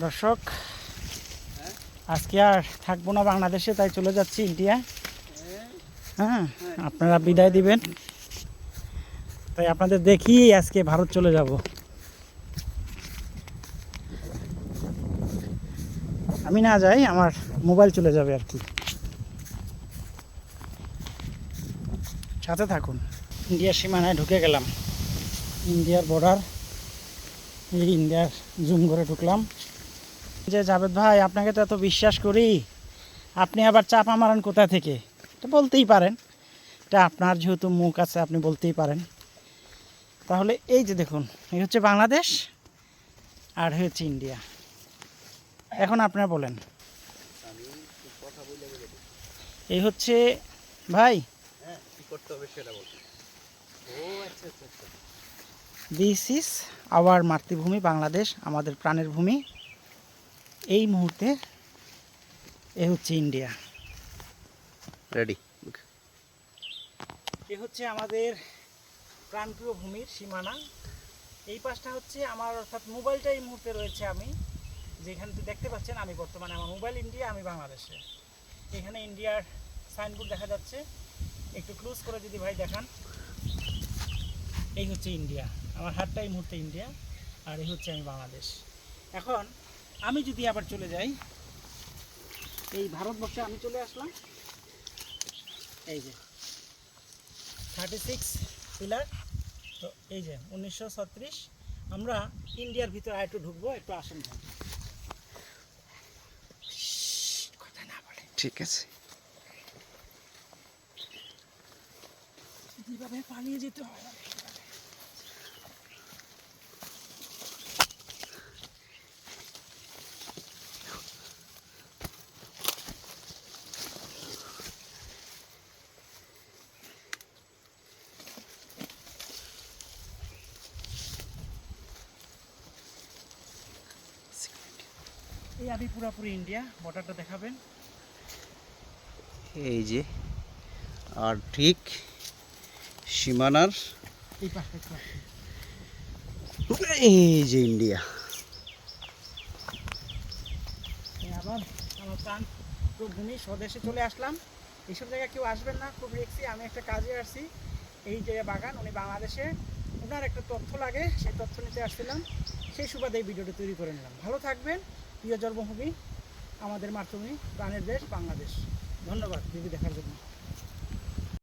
দর্শক, আজকে আর থাকবো না বাংলাদেশে, তাই চলে যাচ্ছি ইন্ডিয়া। হ্যাঁ, আপনারা বিদায় দিবেন, তাই আপনাদের দেখিয়ে আজকে ভারত চলে যাব। আমি না যাই, আমার মোবাইল চলে যাবে আর কি। সাথে থাকুন। ইন্ডিয়ার সীমানায় ঢুকে গেলাম, ইন্ডিয়ার বর্ডার। এই ইন্ডিয়ার জুম করে ঢুকলাম। যে জাভেদ ভাই, আপনাকে তো এত বিশ্বাস করি, আপনি আবার চাপা মারেন কোথা থেকে? এটা বলতেই পারেন, এটা আপনার যেহেতু মুখ আছে আপনি বলতেই পারেন। তাহলে এই যে দেখুন, এই হচ্ছে বাংলাদেশ আর হচ্ছে ইন্ডিয়া। এখন আপনারা বলেন, এই হচ্ছে ভাই, দিস ইজ আওয়ার মাতৃভূমি বাংলাদেশ, আমাদের প্রাণের ভূমি। এই মুহূর্তে এ হচ্ছে ইন্ডিয়া, রেডি। এ হচ্ছে আমাদের প্রাণপ্রিয় ভূমির সীমানা। এই পাশটা হচ্ছে আমার, অর্থাৎ মোবাইলটা এই মুহূর্তে রয়েছে, আমি যেখানে দেখতে পাচ্ছেন আমি বর্তমানে আমার মোবাইল ইন্ডিয়া, আমি বাংলাদেশে। এখানে ইন্ডিয়ার সাইনবোর্ড দেখা যাচ্ছে, একটু ক্লোজ করে যদি ভাই দেখান। এই হচ্ছে ইন্ডিয়া, আমার হাতটা এই মুহূর্তে ইন্ডিয়া, আর এই হচ্ছে আমি বাংলাদেশ। এখন আমি যদি আবার চলে যাই এই ভারতবর্ষে, আমি চলে আসলাম এই যে 36 পিলার। তো এই যে 1936, আমরা ইন্ডিয়ার ভিতরে আর একটু ঢুকবো, একটু আসেন ভাই। কথা না বলে, ঠিক আছে। যেভাবে পালিয়ে যেতে হয়। এই আমি পুরোপুরি ইন্ডিয়া, বর্ডারটা দেখাবেন। এই যে, আর ঠিক সীমানার এই পাশটা একটু আসেন। এই যে ইন্ডিয়া। আবার আমার প্রাণ ভূমি স্বদেশে চলে আসলাম। এইসব জায়গায় কেউ আসবেন না, খুব রিক্সি। আমি একটা কাজে আসছি, এই যে বাগান, উনি বাংলাদেশে, ওনার একটা তথ্য লাগে, সেই তথ্য নিতে আসছিলাম। সেই সুবাদে এই ভিডিওটি তৈরি করে নিলাম। ভালো থাকবেন, প্রিয় জন্মভূমি, আমাদের মাতৃভূমি, প্রাণের দেশ বাংলাদেশ। ধন্যবাদ ভিডিও দেখার জন্য।